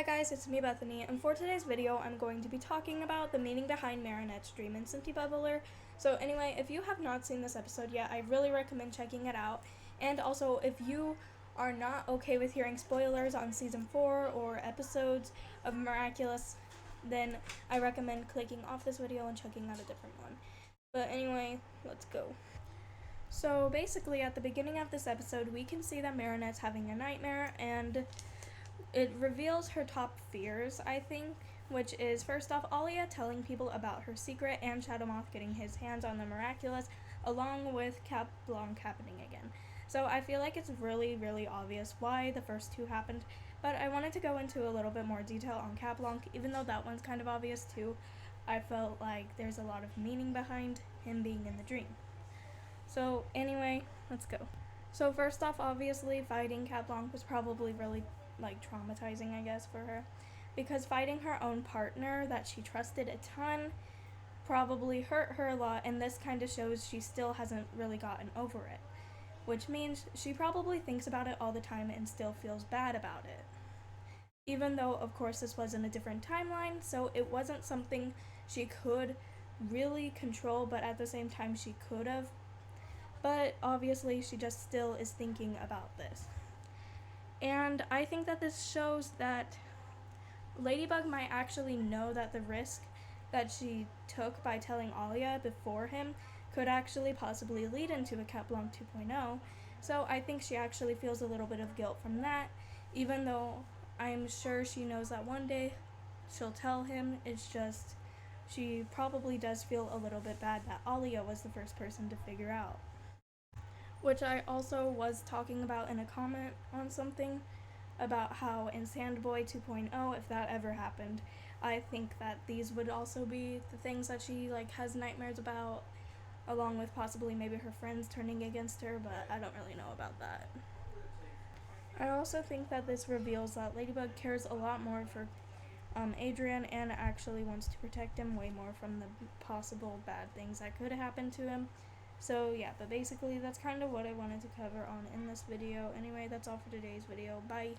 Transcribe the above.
Hi guys, it's me Bethany, and for today's video I'm going to be talking about the meaning behind Marinettes Dream and SentiBubbler. So anyway, if you have not seen this episode yet, I really recommend checking it out. And also, if you are not okay with hearing spoilers on season 4 or episodes of Miraculous, then I recommend clicking off this video and checking out a different one. But anyway, let's go. So basically, at the beginning of this episode, we can see that Marinette's having a nightmare, and it reveals her top fears, I think, which is, first off, Alia telling people about her secret and Shadowmoth getting his hands on the Miraculous, along with Cap Blanc happening again. So I feel like it's really, really obvious why the first two happened, but I wanted to go into a little bit more detail on Cap Blanc, even though that one's kind of obvious too. I felt like there's a lot of meaning behind him being in the dream. So anyway, let's go. So first off, obviously, fighting Cap Blanc was probably really traumatizing, I guess, for her, because fighting her own partner that she trusted a ton probably hurt her a lot, and this kind of shows she still hasn't really gotten over it, which means she probably thinks about it all the time and still feels bad about it, even though of course this was in a different timeline, so it wasn't something she could really control, but at the same time she could have. But obviously she just still is thinking about this. And I think that this shows that Ladybug might actually know that the risk that she took by telling Alia before him could actually possibly lead into a Cap Blanc 2.0, so I think she actually feels a little bit of guilt from that, even though I'm sure she knows that one day she'll tell him. It's just she probably does feel a little bit bad that Alia was the first person to figure out. Which I also was talking about in a comment on something about how in Sandboy 2.0, if that ever happened, I think that these would also be the things that she has nightmares about, along with possibly maybe her friends turning against her, but I don't really know about that. I also think that this reveals that Ladybug cares a lot more for Adrian and actually wants to protect him way more from the possible bad things that could happen to him. So yeah, but basically that's kind of what I wanted to cover on in this video. Anyway, that's all for today's video. Bye!